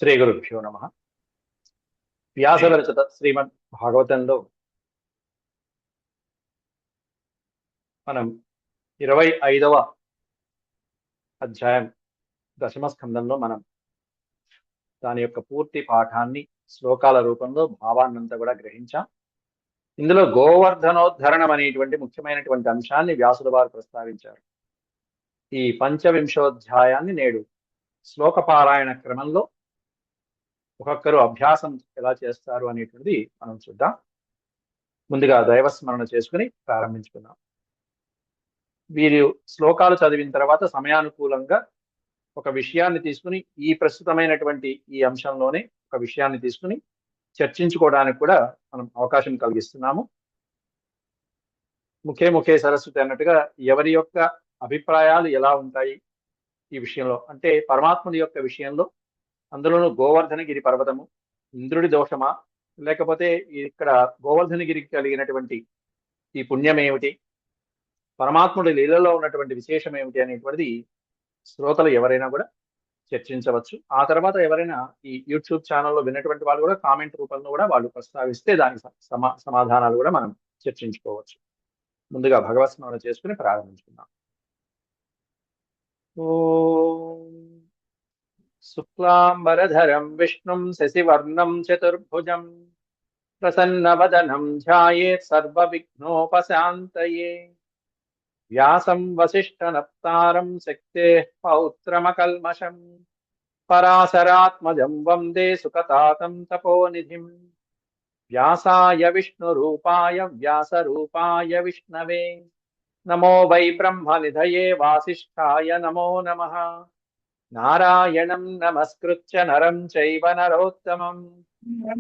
శ్రీ గురుభ్యో నమ. వ్యాసరచిత శ్రీమద్ భాగవతంలో మనం 25వ అధ్యాయం దశమ స్కందంలో మనం దాని యొక్క పూర్తి పాఠాన్ని శ్లోకాల రూపంలో భావాన్నంతా కూడా గ్రహించాం. ఇందులో గోవర్ధనోద్ధరణం అనేటువంటి ముఖ్యమైనటువంటి అంశాన్ని వ్యాసుల వారు ప్రస్తావించారు. ఈ పంచవింశోధ్యాయాన్ని నేడు శ్లోక పారాయణ క్రమంలో ఒక్కొక్కరు అభ్యాసం ఎలా చేస్తారు అనేటువంటిది మనం చూద్దాం. ముందుగా దైవస్మరణ చేసుకుని ప్రారంభించుకుందాం. వీరు శ్లోకాలు చదివిన తర్వాత సమయానుకూలంగా ఒక విషయాన్ని తీసుకుని ఈ ప్రస్తుతమైనటువంటి ఈ అంశంలోనే ఒక విషయాన్ని తీసుకుని చర్చించుకోవడానికి కూడా మనం అవకాశం కలిగిస్తున్నాము. ముఖే సరస్వతి అన్నట్టుగా ఎవరి యొక్క అభిప్రాయాలు ఎలా ఉంటాయి ఈ విషయంలో, అంటే పరమాత్ముడి యొక్క విషయంలో, అందులోనూ గోవర్ధనగిరి పర్వతము ఇంద్రుడి దోషమా, లేకపోతే ఇక్కడ గోవర్ధనగిరికి కలిగినటువంటి ఈ పుణ్యం ఏమిటి, పరమాత్ముడి లీలలో ఉన్నటువంటి విశేషం ఏమిటి అనేటువంటిది శ్రోతలు ఎవరైనా కూడా చర్చించవచ్చు. ఆ తర్వాత ఎవరైనా ఈ యూట్యూబ్ ఛానల్లో విన్నటువంటి వాళ్ళు కూడా కామెంట్ రూపంలో కూడా వాళ్ళు ప్రస్తావిస్తే దానికి సమాధానాలు కూడా మనం చర్చించుకోవచ్చు. ముందుగా భగవత్ స్మరణ చేసుకుని ప్రారంభించుకుందాం. ఓం శుక్లాంబరధరం విష్ణుం శశివర్ణం చతుర్భుజం ప్రసన్నవదనం ధ్యాయేత్ సర్వవిఘ్నోపశాంతయే. వ్యాసం వసిష్ఠనప్తారం శక్తేః పౌత్రమకల్మషం పరాశరాత్మజం వందే సుఖతాతం తపోనిధిం. వ్యాసాయ విష్ణురూపాయ వ్యాసరూపాయ విష్ణవే నమో వై బ్రహ్మనిధయే వాసిష్ఠాయ నమో నమః. నారాయణం నమస్కృత్య నరం చైవ నరోత్తమం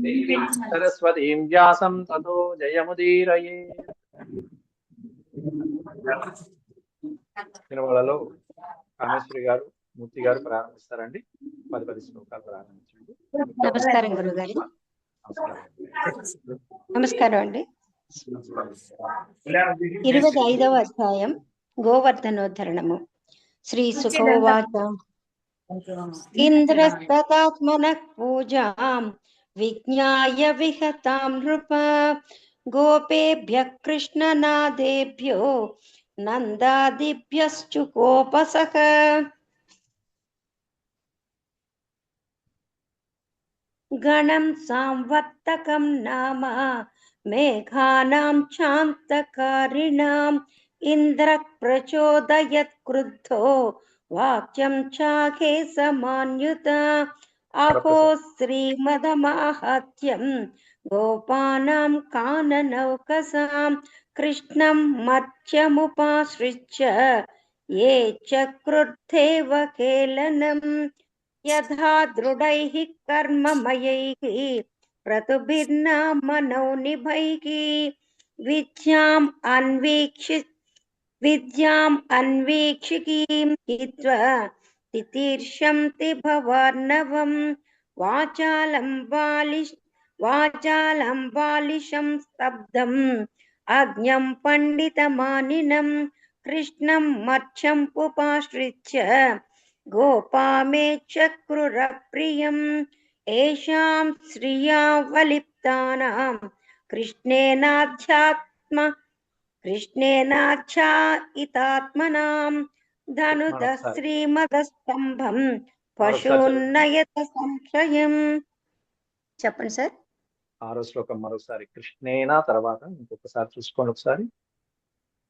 దేవీం సరస్వతీం వ్యాసం తతో జయముదీరయే. సినిమాలలో కామేశ్వరి గారు, మూర్తి గారు ప్రారంభిస్తారండి. 10 శ్లోకాలు ప్రారంభించండి. నమస్కారం గురుగారు. నమస్కారం అండి. 25వ అధ్యాయం గోవర్ధనోద్ధరణము. శ్రీ సుఖోవాచ ఇంద్రస్తతాత్మనః పూజాం విజ్ఞాయ విహతాం నృప గోపేభ్యః కృష్ణనాదేభ్యో నందాదిభ్యశ్చుకోపసః. గణం సాంవర్తకం నామ మేఘానాం చాంతకారిణాం ఇంద్రః ప్రచోదయత్ క్రుద్ధో వాక్యం చాఖే సమాన్యుత. అహో శ్రీమదమాహత్యం గోపానాం కాననౌకసాం కృష్ణం మత్స్యముపాశ్రిత్య ఏ చక్రుద్ధేవ కేలనం. యథా దృఢైః కర్మమయైః క్రతుభిర్నామనౌనిభైః విద్యాం అన్వీక్షికీం హిత్వా తితీర్షంతి భవార్ణవం. వాచాలం బాలిశం స్తబ్ధం అజ్ఞం పండితమానినం కృష్ణం మత్స్యం ఉపాశ్రిత్య గోపామే చక్రురప్రియం. ఏషాం శ్రియావలిప్తానాం కృష్ణేనాధ్యాయితాత్మనాం ధనుదః శ్రీమదస్తంభం పశూన్నయత సంశయం. చెప్పండి సార్. 6వ శ్లోకం మరోసారి కృష్ణేనా, తర్వాత ఇంకొకసారి చూసుకోండి ఒకసారి.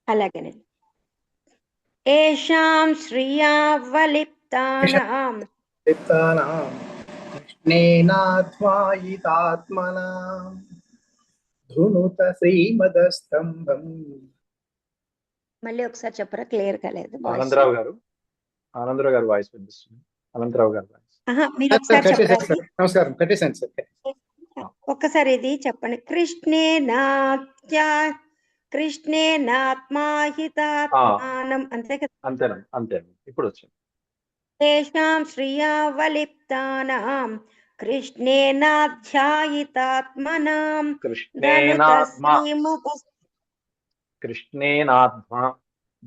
అలాగేనండి. ఏషాం శ్రియావలిప్తానాం కృష్ణేనాధ్వాయితాత్మనాం ధునుత శ్రీమదస్తంభం. మళ్ళీ ఒకసారి చెప్పరా, క్లియర్ కాలేదు. ఆనందరావు గారు వాయిస్ వినిపిస్తుంది. అనంతరావు గారు వాయిస్. మీరు ఒకసారి చెప్పరా. నమస్కారం, కట్టేశాను సార్. ఒక్కసారి ఇది చెప్పండి. కృష్ణేనాత్మాహితాత్మానం అంతే కదా. అంతేనండి ఇప్పుడు వచ్చింది. తేషాం శ్రియావలిప్తానాం కృష్ణేనాధ్యాయితాత్మనాం కృష్ణేనాధ్మా,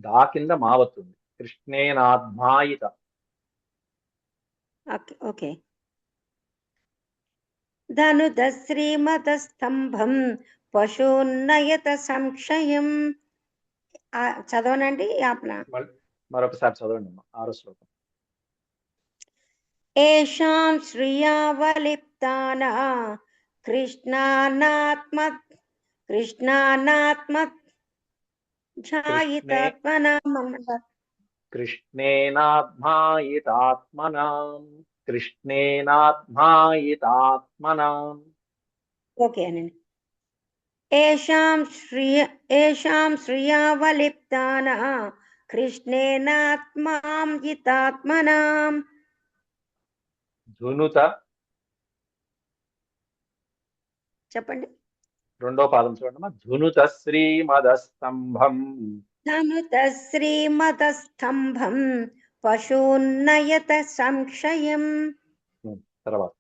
దా కింద మావతుంది. కృష్ణేనాధ్మాయిత. ఓకే. ధనుదశ్రీమతస్తంభం పశూన్నయత సంక్షయం. చదవనండి ఆపనా. మరొకసారి చదవండి అమ్మా, 6వ శ్లోకం. ఏషాం శ్రియావలిప్తానా కృష్ణానాత్మ ఝాయితాత్మనామన్నారు. కృష్ణేనాత్మాయితాత్మనాం. ఓకే అనండి. ఏషాం శ్రియావలిప్తానా కృష్ణేనాత్మాయితాత్మనాం. ధునుత, చెప్పండి. 2వ పాదం చూడమ్మా. ధునుత శ్రీమదస్తంభం. ధనుత శ్రీమతస్తంభం పశూన్నయత సంక్షయం. తర్వాత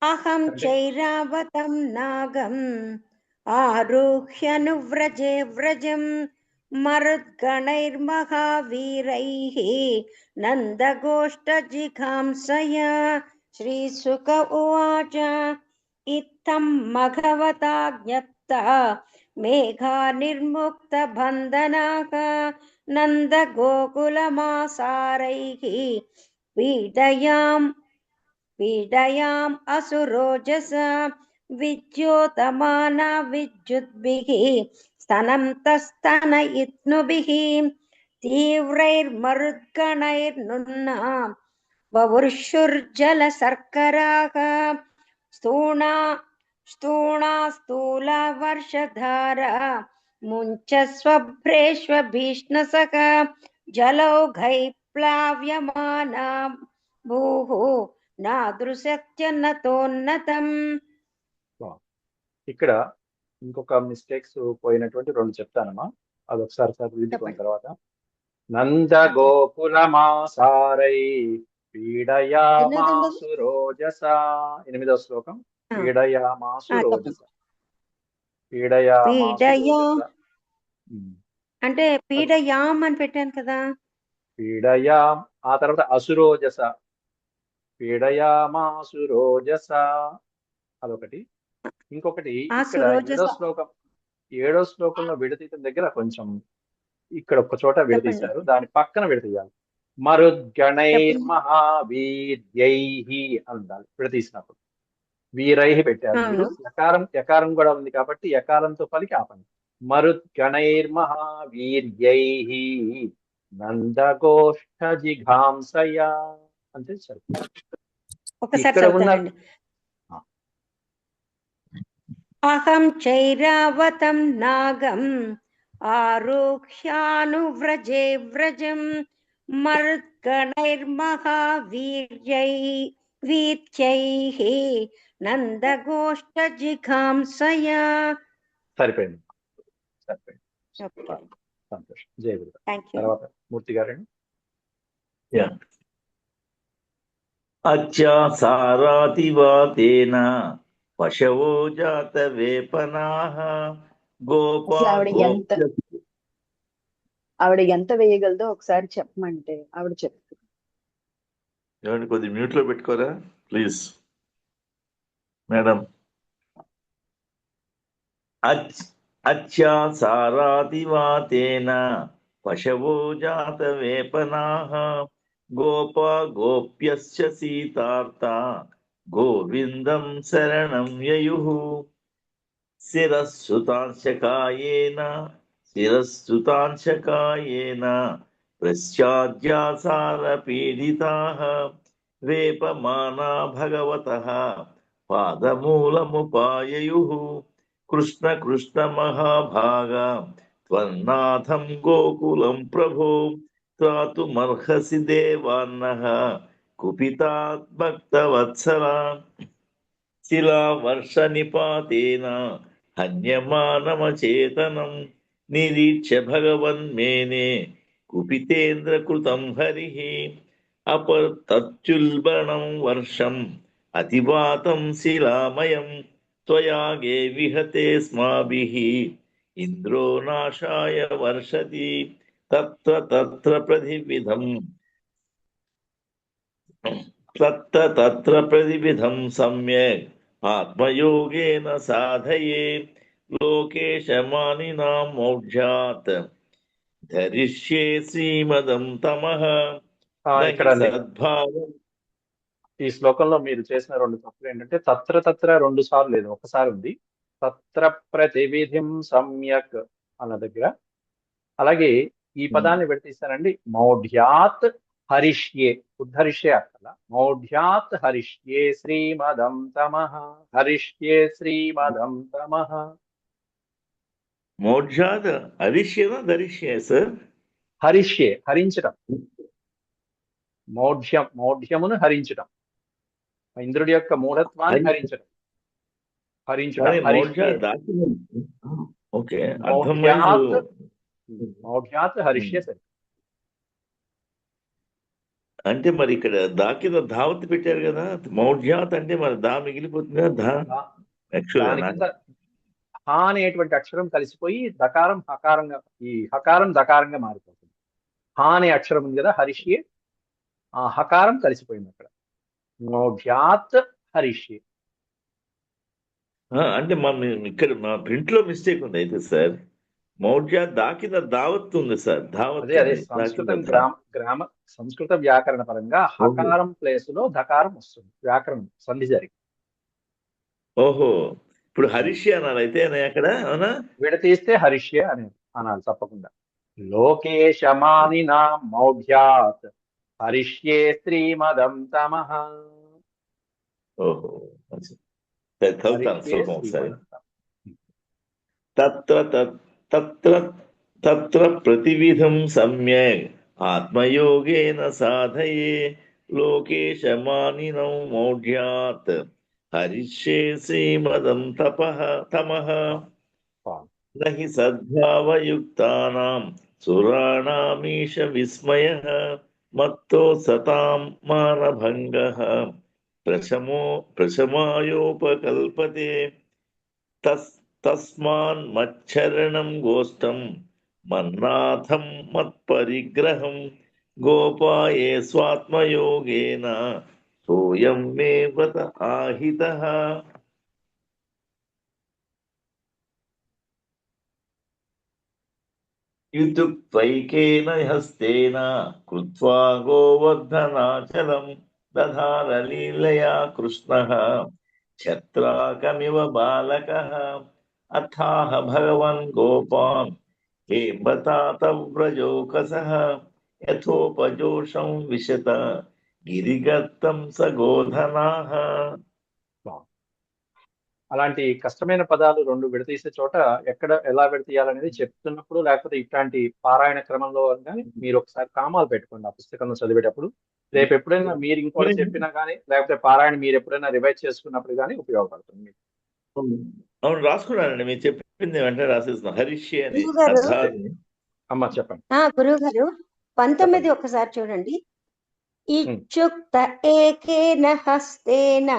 అహం చైరావతం నాగం ఆరుహ్యనువ్రజే వ్రజం మరుద్గణైర్మహావీరైః నందగోష్ఠజిఘాంసయా. శ్రీశుక ఉవాచ ఇత్థం మఘవతా జ్ఞప్తా మేఘా నిర్ముక్త బంధనాః నందగోకులమాసారైః పీడయాం అసురోజస విద్యోతమానా విద్యుద్భిః స్తనం తస్తనయిత్నుభిః తీవ్రైర్మరుద్గణైర్నున్నా వవుర్షుర్జలశర్కరాః స్థూళా వర్షధారా ముంచస్వభ్రేష్వభీష్ణసః జలౌఘై ప్లావ్యమానా భూః నాదృశత్యన్నతోన్నతం. ఇక్కడ ఇంకొక మిస్టేక్స్ పోయినటువంటి 2 చెప్తానమ్మా, అదొకసారి చదివించుకున్న తర్వాత. నందగోకులమాసారై పీడయామాసు రోజస. 8వ శ్లోకం. పీడయామాసు రోజస. అంటే పీడయాం అని పెట్టాను కదా. పీడయాం, ఆ తర్వాత అసురోజస. పీడయామాసు రోజస, అదొకటి. ఇంకొకటి ఇక్కడ 7వ శ్లోకంలో విడతీయటం దగ్గర కొంచెం ఇక్కడ ఒక చోట విడతీశారు, దాని పక్కన విడతీయాలి. మరుద్గణైర్మహావీర్యైః అనాలి విడతీసినప్పుడు. వీరైః పెట్టారు మీరు. యకారం కూడా ఉంది కాబట్టి యకారంతో పలికి ఆపండి. మరుద్గణైర్మహావీర్యైః నందగోష్ఠజిఘాంసయా అంటే సరిపోతుంది. ఒకసారి చదువుతానండి. అహం చైరావతం నాగం ఆరుహ్యానువ్రజే వ్రజం మరుద్గణైర్మహావీర్యైః నందగోష్ఠజిఘాంసయా. సరిపోయింది. సంతోషం. జయ గురు. తర్వాత మూర్తి గారండి. అత్యాసారాతివాతేన పశవో జాత వేపనాః ఆవిడ ఎంత వేయగలదో ఒకసారి చెప్పమంటే ఆవిడ చెప్తుంది. ఏమండి కొద్ది మ్యూట్ లో పెట్టుకోరా ప్లీజ్ మేడం. అత్యాసారాతివాతేన పశవో జాత వేపనాః గోపా గోప్యస్య సీతార్త గోవిందం శరణం యయుః శిరస్సుతాంశకాయేన ప్రశ్చాద్యాసారపీడితాః వేపమానా భగవతః పాదమూలముపాయయుః కృష్ణ కృష్ణ మహాభాగా త్వన్నాథం గోకులం ప్రభో త్రాతుమర్హసి దేవాన్నః కుపితాద్భక్తవత్సలా శిలావర్ష నిపాతేన హన్యమానమచేతనం నిరీక్ష్య భగవన్మేనే కుపితేంద్రకృతం హరిః అపతచ్చుల్బణం వర్షం అతివాతం శిలామయం త్వయాగే విహతే స్మాభిః ఇంద్రో నాశాయ వర్షతి తత్ర తత్ర ప్రతివిధం తత్ర ప్రతివిధం సమ్యక్ ఆత్మయోగేన సాధయే లోకేశమానినాం మౌఢ్యాత్ ధరిష్యే శ్రీమదం తమః ఇక్కడ నహి సద్భావం. ఈ శ్లోకంలో మీరు చేసిన రెండు తప్పులు ఏంటంటే తత్ర రెండు సార్లు లేదు, ఒకసారి ఉంది. తత్ర ప్రతివిధిం సమ్యక్ అన్న దగ్గర. అలాగే ఈ పదాన్ని విడతీస్తానండి. మౌఢ్యాత్ హరిష్యే, ఉద్ధరిష్యే అక్కల. మౌఢ్యాత్ హరిష్యే శ్రీమదం తమః. హరిష్యే శ్రీమదం తమః. మౌఢ్యాత్ హరిష్యేనా ధరిష్యే సార్? హరిష్యే, హరించటం. మౌఢ్యమును హరించటం, ఇంద్రుడి యొక్క మూఢత్వాన్ని హరించడం. కానీ హరిష్యే. ఓకే, మౌఢ్యాత్ హరిష్యే సరి. అంటే మరి ఇక్కడ దాకిన ధావత్ పెట్టారు కదా, మౌఢ్యాత్ అంటే మరి దా మిగిలిపోతుంది కదా. దాని కింద హా అనేటువంటి అక్షరం కలిసిపోయి దకారం హకారంగా, ఈ హకారం దకారంగా మారిపోతుంది. హా అనే అక్షరం ఉంది కదా, హరిష్యే, ఆ హకారం కలిసిపోయింది అక్కడ. మౌఢ్యాత్ హరిష్యే. అంటే ఇక్కడ మా ప్రింట్ లో మిస్టేక్ ఉంది అయితే సార్. మౌఢ్యాత్ దాకిన దావత్ ఉంది సార్. ధావత్ అదే సంస్కృతం సంస్కృత వ్యాకరణ పరంగా హకారం ప్లేస్ లో ధకారం వస్తుంది, వ్యాకరణం సంధి జరిగి. ఓహో, ఇప్పుడు హరిష్య అనాలి అయితే అక్కడ, అవునా? విడతీస్తే హరిష్య అని అనాలి తప్పకుండా. లోకేశమానినా మౌఢ్యాత్ హరిష్యే శ్రీమదం తమః. ఓహో, చదువుతాను సులభం ఒకసారి. తత్ర ప్రతివిధం సమ్యక్ ఆత్మయోగేన సాధయే లోకేశమానినౌ మౌఢ్యాత్ హరిష్యే శ్రీమదం తమః నహి సద్భావయుక్తానాం సురాణామీశ విస్మయః మత్తో సతాం మానభంగః ప్రశమాయోపకల్పతే తస్మాన్ మచ్చరణం గోష్టం మన్నాథం మత్పరిగ్రహం గోపాయే స్వాత్మయోగేన సోయం మే వ్రత ఆహితః. యుతుక్త్వైకేన హస్తేన కృత్వా గోవర్ధనాచలం దధార లీలయా కృష్ణః ఛత్రాకమివ బాలకః అథాహ భగవన్ గోపాన్ హేమతాత వ్రజోకసః యథోపజోషం విశత గిరిగత్తం సగోధనాః. అలాంటి కష్టమైన పదాలు రెండు విడతీసే చోట ఎక్కడ ఎలా విడతీయాలనేది చెప్తున్నప్పుడు, లేకపోతే ఇట్లాంటి పారాయణ క్రమంలో కానీ మీరు ఒకసారి కామాలు పెట్టుకోండి ఆ పుస్తకంలో చదివేటప్పుడు. రేపు ఎప్పుడైనా మీరు ఇంకోటి చెప్పినా కానీ, లేకపోతే పారాయణ మీరు ఎప్పుడైనా రివైజ్ చేసుకున్నప్పుడు కానీ ఉపయోగపడుతుంది మీకు. అవును, రాసుకున్నానండి. మీరు చెప్పింది వెంటనే రాసేస్తున్నాం. హరిష్యే అని. అమ్మ చెప్పండి. గురువు గారు 19 ఒకసారి చూడండి. ఇచ్చుక్త ఏకేన హస్తేన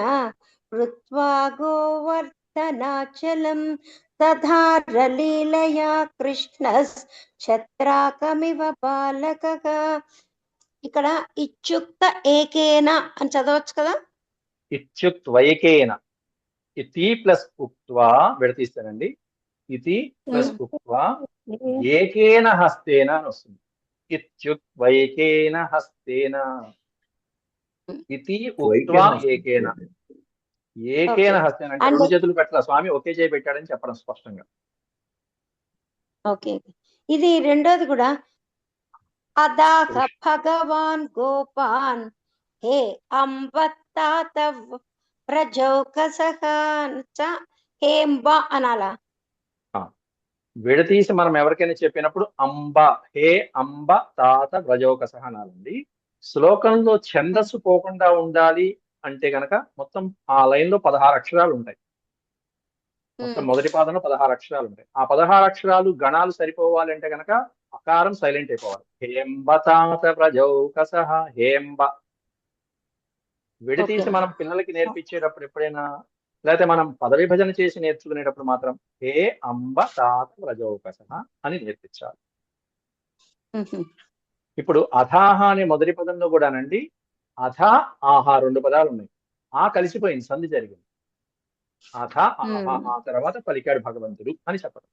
కృత్వా గోవర్ధనాచలం దధార లీలయా కృష్ణస్ ఛత్రాకమివ బాలకః. ఇక్కడ ఇచ్చుక్త ఏకేన అని చదవచ్చు కదా. ఇత్యుక్త్వైకేన, ఇతి ప్లస్ ఉక్త్వా విడతీస్తానండి. ఇతి ప్లస్ ఉక్త్వా ఏకేన హస్తేన అని వస్తుంది. ఇత్యుక్త్వైకేన హస్తేన, ఇతి ఉక్త్వా ఏకేన. ఏకేన హస్తేన అంటే రెండు చేతులు పెట్టాల, స్వామి ఒకే చేయి పెట్టాడని చెప్పడం స్పష్టంగా. ఓకే, ఇది రెండోది కూడా. అదాహ భగవాన్ గోపాన్ హే అంబత్తాత ప్రజౌకసః హేంబ అనాలా. విడతీసి మనం ఎవరికైనా చెప్పినప్పుడు అంబ, హే అంబ తాత వ్రజౌకసః అనాలండి. శ్లోకంలో ఛందస్సు పోకుండా ఉండాలి అంటే గనక మొత్తం ఆ లైన్ లో 16 అక్షరాలు ఉంటాయి. మొత్తం మొదటి పాదంలో 16 అక్షరాలు ఉంటాయి. ఆ 16 అక్షరాలు గణాలు సరిపోవాలి అంటే గనక అకారం సైలెంట్ అయిపోవాలి. హేంబ తాత వ్రజౌకసః, హేంబ. విడతీసి మనం పిల్లలకి నేర్పించేటప్పుడు ఎప్పుడైనా, లేకపోతే మనం పద విభజన చేసి నేర్చుకునేటప్పుడు మాత్రం హే అంబ తాత వ్రజౌకసః అని నేర్పించాలి. ఇప్పుడు అథాహ అనే మొదటి పదంలో కూడానండి అథ ఆహా 2 పదాలు ఉన్నాయి. ఆ కలిసిపోయింది, సంధి జరిగింది. అథ ఆహా, ఆ తర్వాత పలికాడు భగవంతుడు అని చెప్పడం,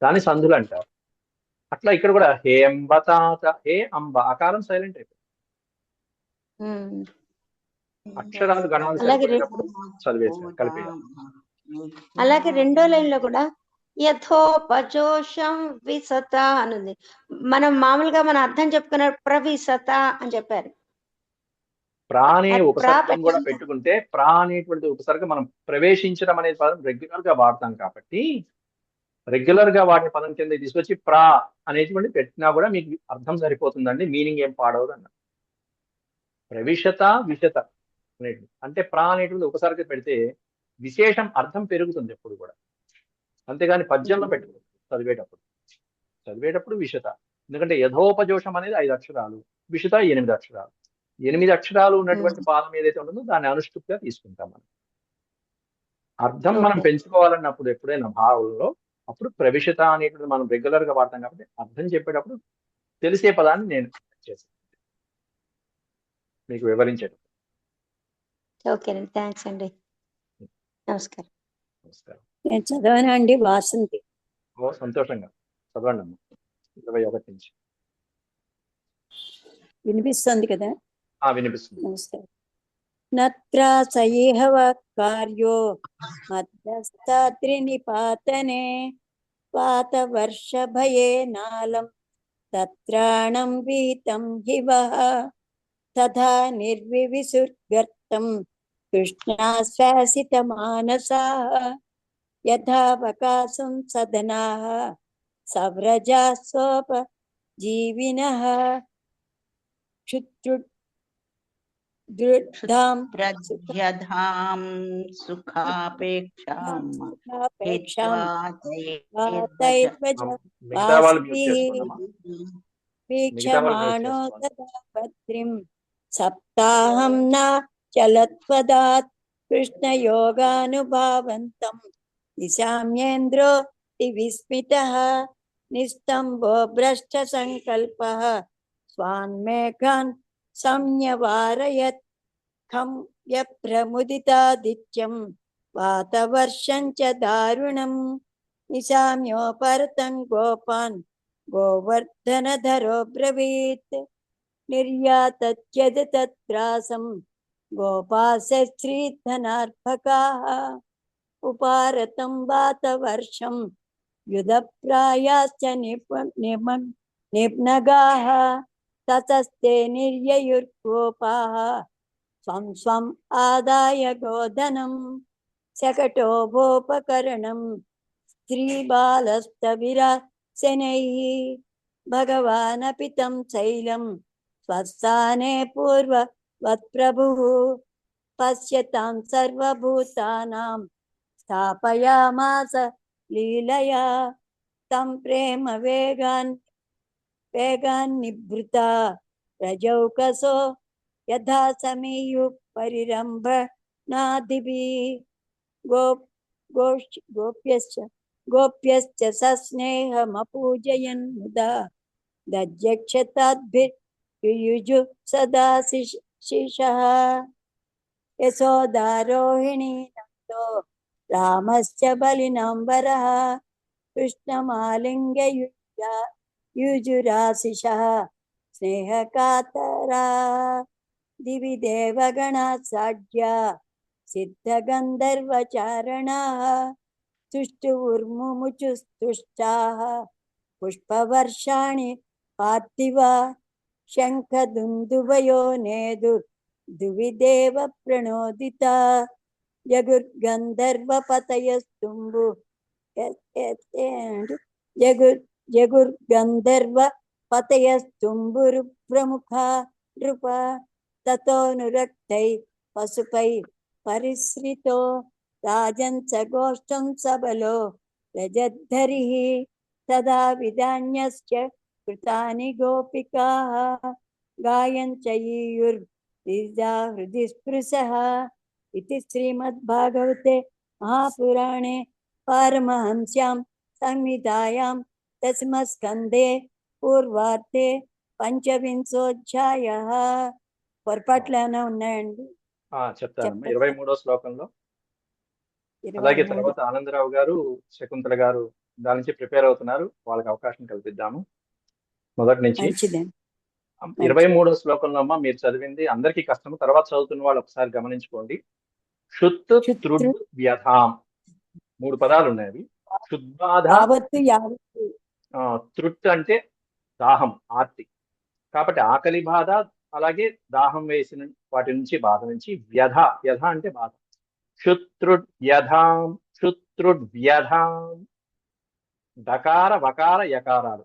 దాని సంధులు అంటారు. అట్లా ఇక్కడ కూడా హే అంబ తాత, హే అంబ అకారం సైలెంట్ అయిపోయింది. అక్షరాలు గణాలు అలాగే సరిపోయేటప్పుడు చదివేశారు, కలిపేయాలి. అలాగే రెండో లైన్ లో కూడా యథోపజోషం విసత అని ఉంది. మనం మామూలుగా మన అర్థం చెప్పుకున్న ప్రవిసత అని చెప్పారు. ప్రా అనే అది ఉపసర్గం కూడా పెట్టాలి. పెట్టుకుంటే, ప్రా అనేటువంటి ఉపసర్గం మనం ప్రవేశించడం అనే పదం రెగ్యులర్ గా వాడతాం కాబట్టి, రెగ్యులర్ గా వాడిన పదం కింద తీసుకొచ్చి ప్రా అనేటువంటి పెట్టినా కూడా మీకు అర్థం సరిపోతుందండి, మీనింగ్ ఏం పాడవదు అన్న. ప్రవిశత విశత అనేటువంటి అంటే ప్రా అనేటువంటి ఉపసర్గ పెడితే విశేషం అర్థం పెరుగుతుంది ఎప్పుడు కూడా, అంతేగాని పద్యంలో పెట్టుకోవచ్చు. చదివేటప్పుడు విశత, ఎందుకంటే యథోపజోషం అనేది 5 అక్షరాలు, విశత 8 అక్షరాలు. 8 అక్షరాలు ఉన్నటువంటి పాదం ఏదైతే ఉంటుందో దాన్ని అనుష్ఠుప్గా తీసుకుంటాం మనం. అర్థం మనం పెంచుకోవాలన్నప్పుడు ఎప్పుడైనా భావంలో, అప్పుడు ప్రవిశత అనేటువంటి మనం రెగ్యులర్ గా వాడతాం కాబట్టి అర్థం చెప్పేటప్పుడు తెలిసే పదాన్ని నేను చేశాను మీకు వివరించేటప్పుడు. ఓకేనండి, థ్యాంక్స్ అండి, నమస్కారం. నమస్కారం. నేను చదవనండి, వాసంతి. ఓ సంతోషంగా చదవండి అమ్మా. 21 నుంచి వినిపిస్తుంది కదా? వినిపిస్తుంది. నమస్కారం. నత్రాసయేహ కార్యో మధ్యస్థాత్రినిపాతనే పాతవర్షభయే నాలం తత్రాణం వీతం హివః తథా నిర్వివిసుర్గర్తం కృష్ణాశ్వాసితమానసాః యథావకాశం సదనాః సవ్రజాः స్వోపజీవినః దృఢాం ప్రజ్ఞధాం సుఖాపేక్షాం మిగతా వాళ్ళు మ్యూట్ చేసుకోండమ్మా. వీక్షమాణో తదా భద్రిం సప్తాహం నా చలత్వదాత్ కృష్ణయోగానుభావంతం నిశామ్యేంద్రో విస్మితః నిస్తంభో భ్రష్ట సంకల్పః స్వాన్మేఘాన్ సంయవారయత్ ఖం యప్రముదితాదిత్యం వాతవర్షం చ దారుణం నిశామ్యోపరతం గోపాన్ గోవర్ధనధరో బ్రవీత్ నిర్యాతత్యద తత్రాసం గోపాశ్రీధనార్భకాః ఉపారతం వాతవర్షం యుధప్రాయాశ్చ నిప్నగాః తతస్తే నిర్యయుర్గోపాః స్వం స్వం ఆదాయ గోధనం శకటో భోపకరణం స్త్రీబాలస్తవిరాశనైః భగవానపి తం శైలం స్వస్థానే పూర్వవత్ప్రభుః పశ్యతాం సర్వభూతానాం స్థాపయామాస లీలయా తం ప్రేమ వేగాన్నిభృతా రజౌకసో యథా సమీయు పరిరంభణాదిభిః గోప్యశ్చ సస్నేహమపూజయన్ ముదా దధ్యక్షతాద్భిర్యుజు సదా శిషః యశోదారోహిణీ నందో రామశ్చ బలినాంబరః కృష్ణమాలింగ్య యుజురాశిషః స్నేహకాతరా దివి దేవగణా సాఢ్యా సిద్ధగంధర్వచారణాః తుష్టుర్ముముచుస్తుష్టాః పుష్పవర్షాణి పార్థివ శంఖదుందుభయో నేదుర్ దువిదేవ ప్రణోదితా జగుర్గంధర్వపతయస్తుంబు జగుర్గంధర్వపతయస్తుంబురు ప్రముఖా నృప తతోనురక్తై పశుపై పరిశ్రితో రాజన్ చ గోష్ఠం సబలో రజద్ధరిః తదా విధాన్యశ్చ కృతాని గోపికాః గాయంచ ఈయుర్దిజా హృది స్పృశః इति श्रीमद्भागवते महापुराणे पारमहंस्यां संहितायां दशमस्कन्धे पूर्वार्धे 25ोऽध्यायः। పొరపాట్లు ఏమైనా ఉన్నాయండి? చెప్తానమ్మా. చెప్పండి. 23వ శ్లోకంలో, 23. అలాగే తర్వాత ఆనందరావు గారు, శకుంతల గారు దాని నుంచి ప్రిపేర్ అవుతున్నారు, వాళ్ళకి అవకాశం కల్పిద్దాము. మొదటి నుంచి మంచిదండి. 23వ శ్లోకంలో అమ్మా మీరు చదివింది అందరికీ కష్టము, తర్వాత చదువుతున్న వాళ్ళు ఒకసారి గమనించుకోండి. క్షుత్ త్రుడ్ వ్యథాం 3 పదాలు ఉన్నాయి. అవి క్షుద్బాధ, యావత్తు యావత్తు. త్రుట్ అంటే దాహం, ఆర్తి. కాబట్టి ఆకలి బాధ, అలాగే దాహం వేసిన వాటి నుంచి బాధ నుంచి, వ్యధ, వ్యధ అంటే బాధ. క్షుత్రుడ్ వ్యధాం, క్షుత్రుడ్ వ్యధాం. డకార వకార యకారాలు,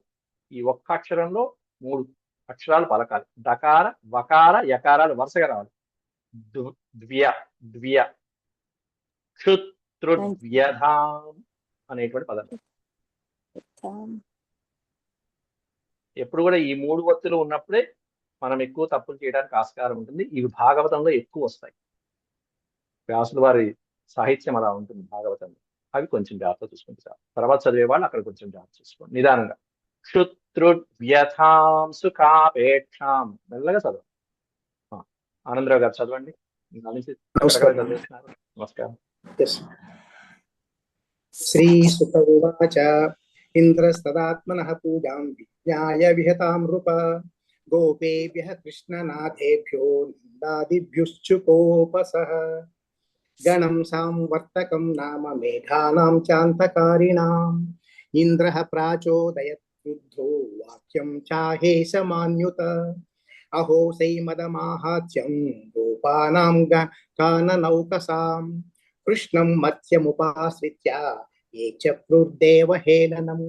ఈ ఒక్క అక్షరంలో 3 అక్షరాలు పలకాలి. డకార వకార యకారాలు వరుసగా రావాలి. ద్వ్య ద్వ్య క్షుత్రుడ్ వ్యధాం అనేటువంటి పదం. ఎప్పుడు కూడా ఈ 3 ఒత్తులు ఉన్నప్పుడే మనం ఎక్కువ తప్పులు చేయడానికి ఆస్కారం ఉంటుంది. ఇవి భాగవతంలో ఎక్కువ వస్తాయి. వ్యాసుల వారి సాహిత్యం అలా ఉంటుంది భాగవతంలో. అవి కొంచెం జాగ్రత్త చూసుకుంటే చాలు. తర్వాత చదివే వాళ్ళు అక్కడ కొంచెం జాగ్రత్త చూసుకోండి, నిదానంగా. క్షుత్రుడ్ వ్యథాం సుఖాపేక్షాం, మెల్లగా చదవండి. ఆనందరావు గారు చదవండి. నమస్కారం. శ్రీ సుఖ ఉవాచ ఇంద్రస్తదాత్మనః పూజాం విజ్ఞాయ విహతాం నృప గోపేభ్యః కృష్ణనాథేభ్యో నందాదిభ్యుశ్చుకోపసః గణం సాంవర్తకం నామ మేఘానాం చాంతకారిణాం ఇంద్రః ప్రాచోదయత్ క్రుద్ధో వాక్యం చాహేషమాన్యుత అహో సైమదమాహాత్యం గోపానాం కాననౌకసాం కృష్ణం మత్స్యముపాశ్రిత్య ఏ చక్రుర్దేవహేళనం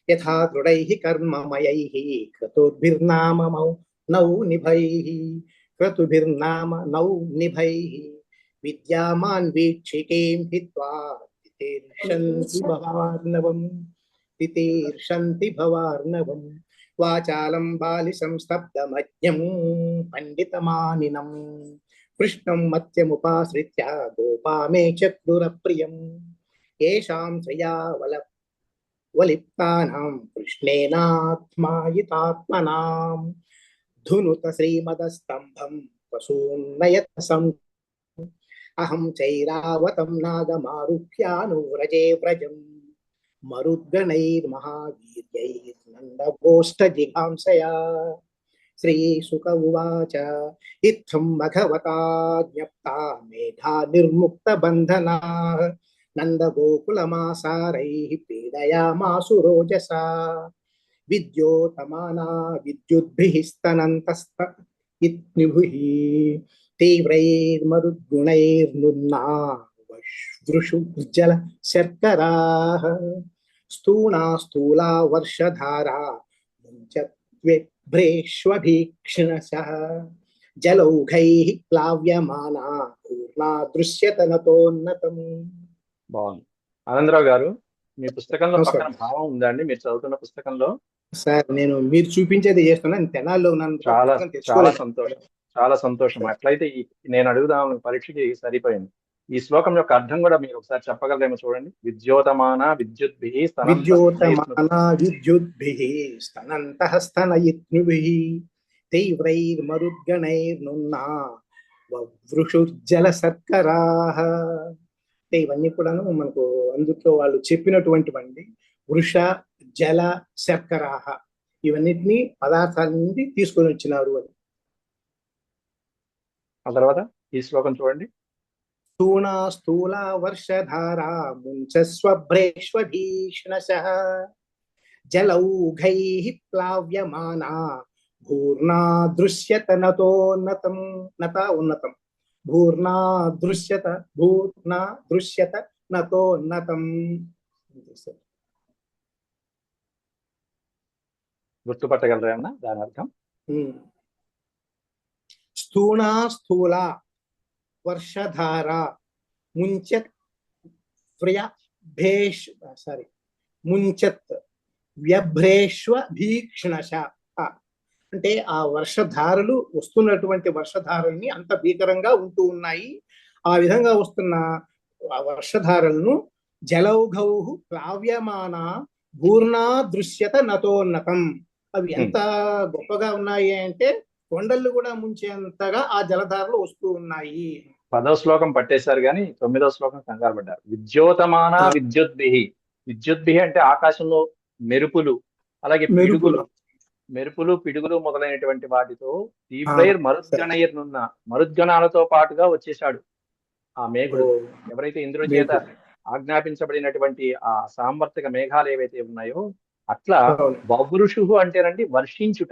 యథా దృఢైః కర్మమయైః క్రతుభిర్నామ నిభైః విద్యామాన్ వీక్షికేం హిత్వా తితీర్షంతి భవార్ణవం వాచాలం బాలిశం స్తబ్దమజ్ఞం పండితమానినం కృష్ణం మత్స్యముపాశ్రిత్య గోపామే చక్రురప్రియం ఏషాం శ్రయావలిప్తానాం కృష్ణేనాత్మాయితాత్మనాం ధునుత శ్రీమదస్తంభం వసూన్నయత సం అహం చైరావతం నాగమారుహ్యానువ్రజే వ్రజం మరుద్గణైర్మహావీర్యైర్నందగోష్ఠజిఘాంసయా శ్రీశుక ఉవాచ ఇత్థం భగవతా జ్ఞప్తా మేధా నిర్ముక్త బంధనా నందగోకులమాసారైః పీడయామాసు రోజసా విద్యోతమానా విద్యుద్భిః స్తనంతస్త ఇత్నిభుః తీవ్రైర్మరుద్గుణైర్నున్నా వృషుజ్జల శర్కరాః స్థూళా వర్షధారా ముంచత్వేభ్రేష్వభీక్షణశః జలౌఘైః ప్లావ్యమానా పూర్ణా దృశ్యత నతోన్నతం. బాగుంది. ఆనందరావు గారు, మీ పుస్తకంలో పక్కన భావం ఉందండి? మీరు చదువుతున్న పుస్తకంలో? సార్ నేను మీరు చూపించేది చేస్తున్నాను, తెనాల్లో ఉన్నాను. చాలా సంతోషం, చాలా సంతోషం. అట్లయితే నేను అడుగుదాం, పరీక్షకి సరిపోయింది. ఈ శ్లోకం యొక్క అర్థం కూడా మీరు ఒకసారి చెప్పగలరేమో చూడండి. విద్యోతమాన విద్యుద్భిః స్తనంతః స్తనయిత్నుభిః తీవ్రైర్మరుద్గణైర్నున్నా వృషుజ్జల శర్కరాః. అంటే ఇవన్నీ కూడాను మనకు అందులో వాళ్ళు చెప్పినటువంటివండి. వృష జల శర్కరాః ఇవన్నిటిని పదార్థాల నుండి తీసుకొని వచ్చినారు అని. ఆ తర్వాత ఈ శ్లోకం చూడండి. స్థూళ వర్షధారా ముంచస్వభ్రేష్వభీషణశః జలౌఘైః ప్లావ్యమానా భూర్నా దృశ్యత నతోన్నతం. ఉన్నతం భూర్నా దృశ్యత నతోన్నతం. గుర్తుపట్టగలరా అన్న దాని అర్థం? స్థూళ వర్షధార ముంచత్ వ్యభ్రేష్వ భీక్షణశ. అంటే ఆ వర్షధారలు వస్తున్నటువంటి వర్షధారల్ని అంత భీకరంగా ఉంటూ ఉన్నాయి. ఆ విధంగా వస్తున్న ఆ వర్షధారలను జలౌఘౌ ప్లావ్యమాన భూర్ణా దృశ్యత నతోన్నతం. అవి ఎంత గొప్పగా ఉన్నాయి అంటే కొండలు కూడా ముంచేంతగా ఆ జలధారలు వస్తూ ఉన్నాయి. 10వ శ్లోకం పట్టేశారు కానీ 9వ శ్లోకం కంగారు పడ్డారు. విద్యోతమాన ఆ. విద్యుద్భిహి. విద్యుద్భిహి అంటే ఆకాశంలో మెరుపులు, అలాగే మెరుపులు. మెరుపులు పిడుగులు మొదలైనటువంటి వాటితో ఆ, తీవ్రైర్ మరుద్గణైర్నున్న మరుద్గణాలతో పాటుగా వచ్చేశాడు ఆ మేఘుడు. ఓ, ఎవరైతే ఇంద్రుడి చేత మేఘుడు. ఆజ్ఞాపించబడినటువంటి ఆ సాంవర్తిక మేఘాలు ఏవైతే ఉన్నాయో అట్లా అవును. బభృషు అంటేనండి వర్షించుట.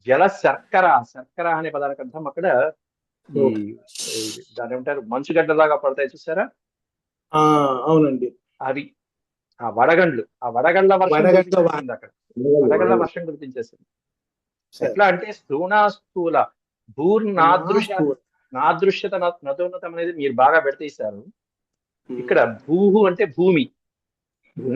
జల శర్కర, శర్కర అనే పదానికి అర్థం అక్కడ ఈ ఈ దాని ఏమంటారు, మంచుగడ్డలాగా పడతాయి చూసారా, ఆ, అవునండి. అవి ఆ వడగండ్లు, ఆ వడగండ్ల వర్షం వడగండ్ల కురిపించేసింది అక్కడ. వడగండ్ల వర్షం కురిపించేసింది. ఎట్లా అంటే స్థూల భూర్నాదృశ నాదృశ్యత నతోన్నతం అనేది మీరు బాగా పెడతీశారు. ఇక్కడ భూహు అంటే భూమి,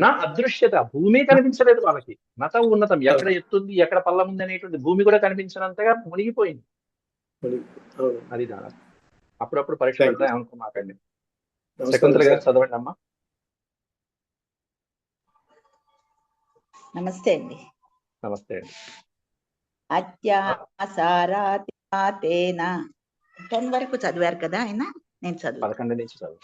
నా అదృశ్యత భూమి కనిపించలేదు వాళ్ళకి. నత ఉన్నతం ఎక్కడ ఎత్తుంది ఎక్కడ పల్లం ఉంది అనేటువంటి భూమి కూడా కనిపించినంతగా మునిగిపోయింది. అవును. అది దాని అప్పుడప్పుడు పరీక్ష Thank you. పెడతాయి అనుకో మాకండి. నమస్కారం శకుంతల గారు సార్. చదవండి అమ్మా. నమస్తే అండి. నమస్తే అండి. అత్యాసారాతేన 10 వరకు చదివారు కదా ఆయన, నేను చదువు. 11 నుంచి చదువు.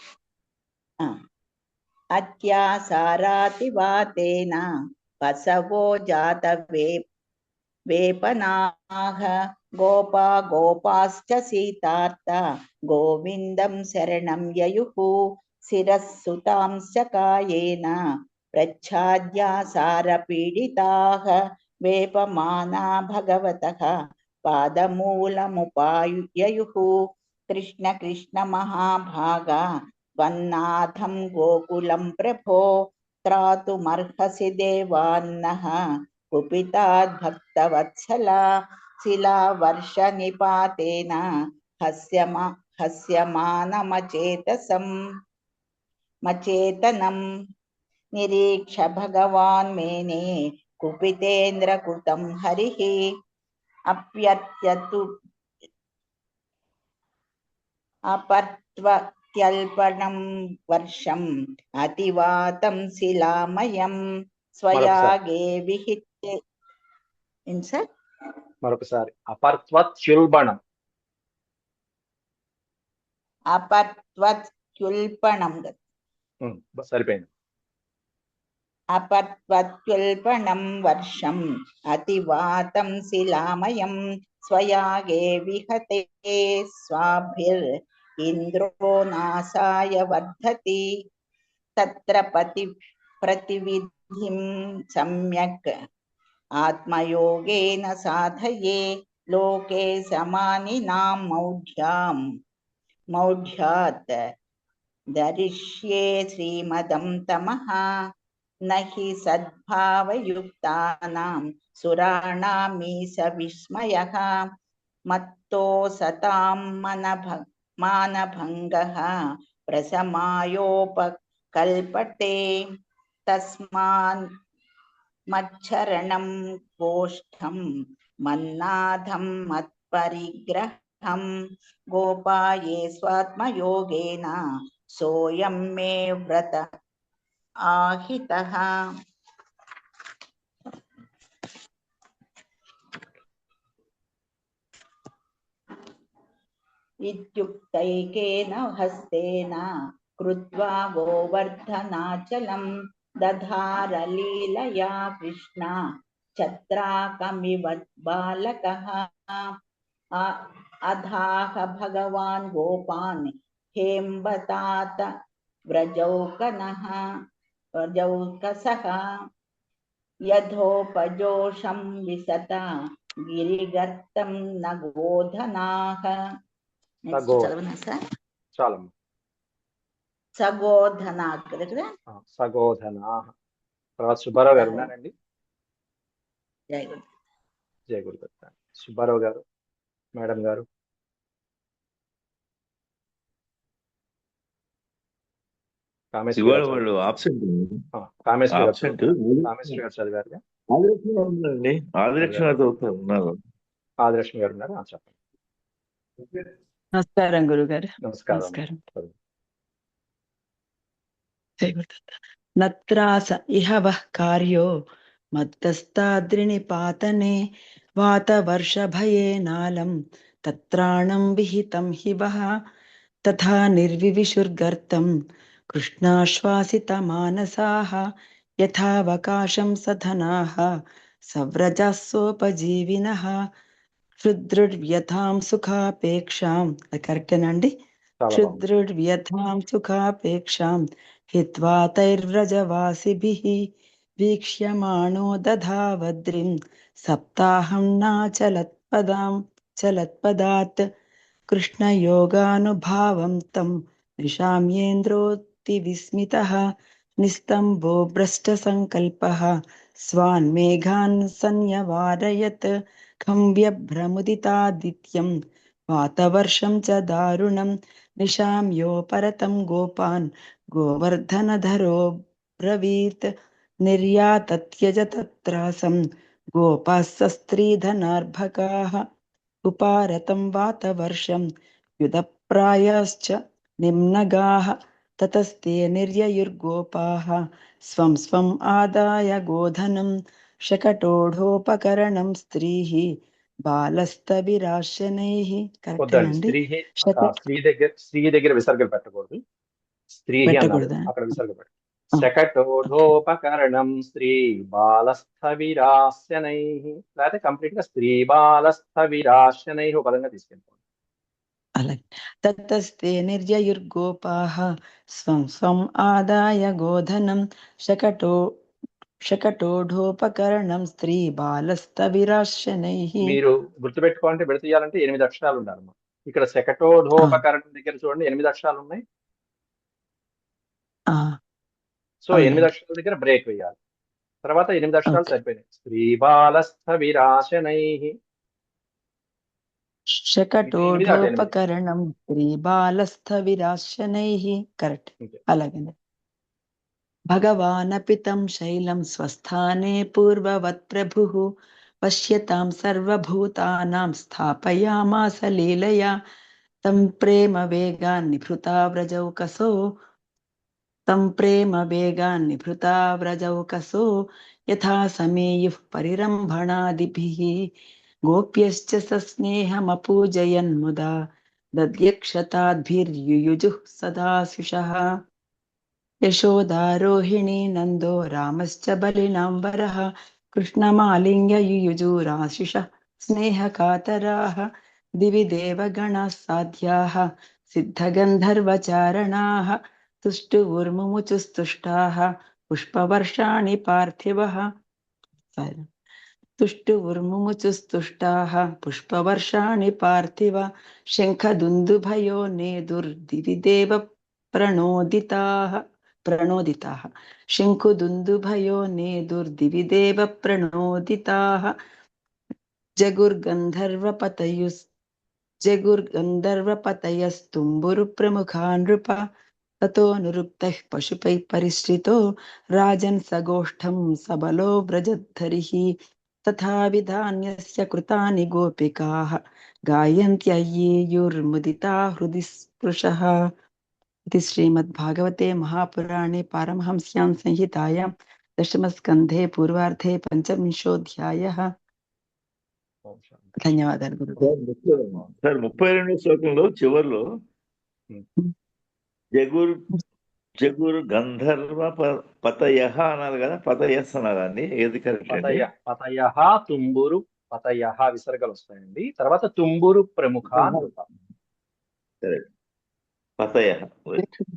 అత్యాసారాతివాతేన పసవో జాత వేపనాహ గోపా గోపాశ్చ సీతార్త గోవిందం శరణం యయుః శిరస్సుతాంశ్చ కాయేన ప్రచ్ఛాద్యాసారపీడితాః వేపమానా భగవతః పాదమూలముపాయయుః. కృష్ణ కృష్ణ మహాభాగా వన్నాథం గోకులం ప్రభో త్రాతుమర్హసి దేవాన్నః కుపితాద్భక్తవత్సలా శిలా వర్ష నిపాతేన మచేతనం నిరీక్ష భగవాన్ మేనే కుపితేంద్రకృతం హరిః అపర్త్వత్యల్పణం వర్షం అతివాతం శిలామయం స్వయాగే విహితే. ఏంటి సార్? మరొకసారి అపర్త్వత్యుల్బణం. అపర్త్వత్యుల్పణం సరిపోయింది. అపర్త్వత్యుల్పణం వర్షం అతివాతం శిలామయం స్వయాగే విహతే స్వాభిర్ ఇంద్రో నాసాయ వర్ధతి తత్ర ప్రతివిధిం సమ్యక్ ఆత్మయోగేన సాధయే లోకే సమానినాం మౌఢ్యాత్ దరిష్యే శ్రీమదం తమః నహి సద్భావయుక్తానాం సురాణామీశ విస్మయః మత్తో సతాం మానభంగః ప్రసమాయోపకల్పతే తస్మాన్ మచ్చరణం గోష్ఠం మన్నాథం మత్పరిగ్రహం గోపాయే స్వాత్మయోగేన సోయం మే వ్రత ఆహితః. ఇత్యుక్తైకేన హస్తేన కృత్వా గోవర్ధనాచలం దధార లీలయా కృష్ణ ఛత్రాకమివ బాలకః అధాహ భగవాన్ గోపాన్ హేంబతాత వ్రజౌకసః యథోపజోషం విసత గిరిగర్తం నగోధనాః. చదవనా సార్? చాలమ్మా. సగోధనా కదా. సగోధనా. తర్వాత సుబ్బారావు గారు ఉన్నారండి. జయ గురు. జయ గురుదత్త. సుబ్బారావు గారు, మేడం గారు. వాళ్ళు ఆబ్సెంట్ చదివారు. ఆదిలక్ష్మి ఉన్నారు. ఆదిలక్ష్మి గారు ఉన్నారు. చెప్పండి. నమస్కారం గురుగారు. నమస్కారం. నత్రాస ఇహ వః కార్యో మద్దస్తాద్రినిపాతనే वातवर्षभयेनालं तत्राणं विहितं हि वः तथा निर्विविशुर्गर्तं कृष्णाश्वासितमानसाः यथावकाशं सधनाः सव्रजस्वोपजीविनः क्षुद्रुर्व्यथां सुखापेक्षां करेक्टेనండి చాలా బాగుంది. क्षुद्रुर्व्यथां सुखापेक्षां हित्वा तैर्व्रजवासिभिः वीक्ष्यमाणो दधावद्रिं सप्ताहं चलत्पदात् कृष्णयोगानुभावं तं निशाम्येन्द्रोऽतिविस्मितः निस्तम्भो भ्रष्टसङ्कल्पः स्वान् मेघान् संन्यवारयत् खं व्यभ्रमुदितादित्यं वातवर्षं च दारुणं निशाम्योपरतं गोपान् गोवर्धनधरो ब्रवीत् निर्यातत्यज तत्रासं गोपाः सस्त्रीधनार्भकाः उपारतं वातवर्षं युधप्रायाश्च निम्नगाः ततस्ते निर्ययुर्गोपाः स्वं स्वम् आदाय गोधनं शकटोढोपकरणं स्त्रीः బాలస్తవిరాశనైః వద్దండి. కరెక్టేనండి స్త్రీ దగ్గర విసర్గలు పెట్టకూడదు. స్త్రీ అన్నారు, పెట్టకూడదా అక్కడ విసర్గ పెట్ట. శకటోఢోపకరణం స్త్రీ బాలస్థవిరాశనై, లేకపోతే కంప్లీట్ గా స్త్రీ బాలస్థవిరాశనై ఒక పదంగా తీసుకెళ్ళిపోండి. అలాగే తతస్తే నిర్యయుర్గోపాః స్వం స్వం ఆదాయ గోధనం शकटोढोपकरणं స్త్రీ బాలస్తవిరాశనైః. మీరు గుర్తుపెట్టుకోవాలంటే విడతీయాలంటే 8 అక్షరాలు ఉండాలమ్మా. ఇక్కడ శకటోఢోపకరణం దగ్గర చూడండి 8 అక్షరాలు ఉన్నాయి. సో 8 అక్షరాల దగ్గర బ్రేక్ వేయాలి. తర్వాత 8 అక్షరాలు సరిపోయినాయి. స్త్రీ బాలస్థవిరాశనై, शकटोढोपकरणं స్త్రీ బాలస్థవిరాశనైః కరెక్ట్. అలాగే భగవానపి తం శైలం స్वस्थाने పూర్వవత్ ప్రభుః పశ్యతాం సర్వభూతానాం స్థాపయామాస లీలయా తం ప్రేమ వేగాన్నిభృతా వ్రజౌకసో యథా సమేయుః పరిరంభణాదిభిః గోప్యశ్చ సస్నేహమపూజయన్ ముదా దద్యక్షతాద్భిర్యుయుజుః సదాశిషః యశోదారోహిణీ నందో రామశ్చ బలినాంబరః కృష్ణమాలింగ్య యుయుజురాశిషః స్నేహకాతరాః దివి దేవగణాః సాధ్యాః సిద్ధగంధర్వచారణాః తుష్టువుర్ముముచుస్తుష్టాః పుష్పవర్షాణి పార్థివః పుష్పవర్షాణి పార్థివ శంఖదుందుభయో నేదుర్దివి దేవ ప్రణోదితాః శంఖుదుందుభయో నేదుర్దివి దేవ ప్రణోదితాః జగుర్గంధర్వపతయస్తుంబురు ప్రముఖా నృప తతో నిరుక్తః పశుపైః పరిశ్రితో రాజన్ సగోష్ఠం సబలో వ్రజద్ధరిః తథా విధాన్యస్య కృతాని గోపికాః గాయంత్యయ్యేయుర్ముదితా హృది స్పృశః. ఇది శ్రీమద్భాగవతే మహాపురాణే పారమహంస్యాం సంహితాయాం దశమస్కంధే పూర్వార్ధే పంచవింశోऽధ్యాయः. ధన్యవాదాలు గురు. సార్ 32వ శ్లోకంలో చివర్లో జగుర్ గంధర్వ పతయః అన్నారు కదా, పతయస్ అన్నారు అండి, ఏది కరెక్ట్? పతయః తుంబురు, పతయః విసర్గలు వస్తాయండి. తర్వాత తుంబురు ప్రముఖ పతయః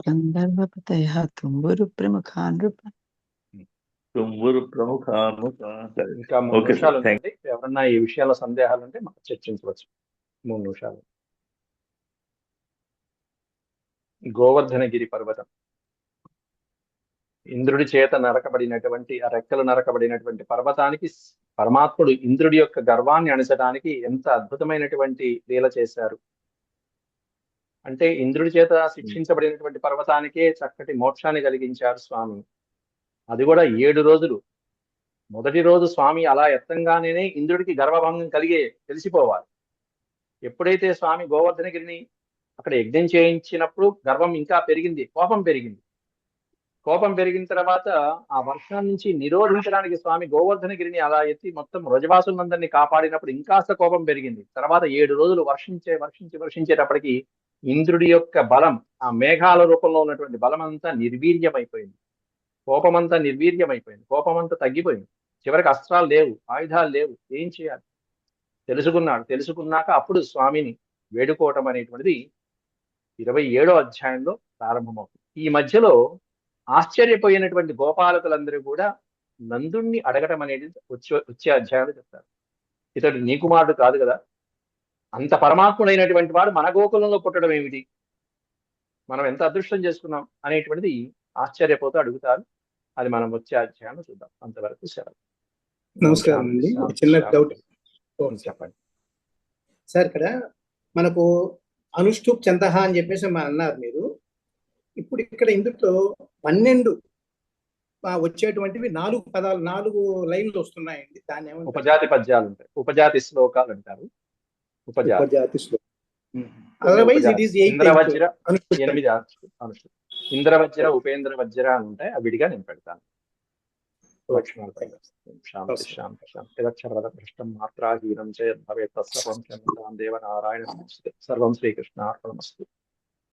గంధర్వ పతయః తుంబురు ప్రముఖా నృప. తుంబురు ప్రముఖ. ఇంకా 3 నిమిషాలు ఉందండి. ఎవరన్నా ఈ విషయాల సందేహాలు ఉంటే మనం చర్చించవచ్చు. 3 నిమిషాలు. గోవర్ధనగిరి పర్వతం ఇంద్రుడి చేత నరకబడినటువంటి, ఆ రెక్కలు నరకబడినటువంటి పర్వతానికి పరమాత్ముడు ఇంద్రుడి యొక్క గర్వాన్ని అణచడానికి ఎంత అద్భుతమైనటువంటి లీల చేశారు అంటే, ఇంద్రుడి చేత శిక్షించబడినటువంటి పర్వతానికే చక్కటి మోక్షాన్ని కలిగించారు స్వామి. అది కూడా 7 రోజులు. మొదటి రోజు స్వామి అలా ఎత్తంగానే ఇంద్రుడికి గర్వభంగం కలిగే తెలిసిపోవాలి. ఎప్పుడైతే స్వామి గోవర్ధనగిరిని అక్కడ యజ్ఞం చేయించినప్పుడు గర్వం ఇంకా పెరిగింది, కోపం పెరిగింది. కోపం పెరిగిన తర్వాత ఆ వర్షం నుంచి నిరోధించడానికి స్వామి గోవర్ధనగిరిని అలా ఎత్తి మొత్తం వ్రజవాసులందరినీ కాపాడినప్పుడు ఇంకాస్త కోపం పెరిగింది. తర్వాత 7 రోజులు వర్షించేటప్పటికి ఇంద్రుడి యొక్క బలం, ఆ మేఘాల రూపంలో ఉన్నటువంటి బలం అంతా నిర్వీర్యమైపోయింది. కోపమంతా నిర్వీర్యమైపోయింది. కోపమంతా తగ్గిపోయింది. చివరికి అస్త్రాలు లేవు, ఆయుధాలు లేవు. ఏం చేయాలి తెలుసుకున్నాక అప్పుడు స్వామిని వేడుకోవటం అనేటువంటిది 27వ అధ్యాయంలో ప్రారంభమవుతుంది. ఈ మధ్యలో ఆశ్చర్యపోయినటువంటి గోపాలకులందరూ కూడా నందుణ్ణి అడగటం అనేది వచ్చే అధ్యాయంలో చెప్తారు. ఇతడు నీ కుమారుడు కాదు కదా, అంత పరమాత్ముడైనటువంటి వాడు మన గోకులంలో పుట్టడం ఏమిటి, మనం ఎంత అదృష్టం చేసుకున్నాం అనేటువంటిది ఆశ్చర్యపోతూ అడుగుతారు. అది మనం వచ్చే అధ్యాయంలో చూద్దాం. అంతవరకు సెలవు. నమస్కారం అండి. ఒక చిన్న డౌట్ చెప్పండి సార్. ఇక్కడ మనకు అనుష్ఠూప్ చందహ అని చెప్పేసి అన్నారు మీరు. ఇప్పుడు ఇక్కడ ఇందులో 12 వచ్చేటువంటివి 4 పదాలు, 4 లైన్లు వస్తున్నాయండి. దాన్ని ఏమంటారు? ఉపజాతి పద్యాలు ఉంటాయి, ఉపజాతి శ్లోకాలు అంటారు. ఉపజాతి శ్లోకం. Otherwise it is 8 ఇంద్రవజ్ర అనుష్ఠూప్. 8 అనుష్ఠూప్. ఇంద్రవజ్ర, ఉపేంద్ర వజ్ర అని ఉంటాయి. అవి విడిగా నేను పెడతాను. శాంతి శాంతి శాంతి. భ్రష్టం మాత్రాహీనం చేద్ భవేత్ తస్సర్వం క్షమ్యతాం దేవనారాయణ సర్వం శ్రీకృష్ణార్పణమస్తు.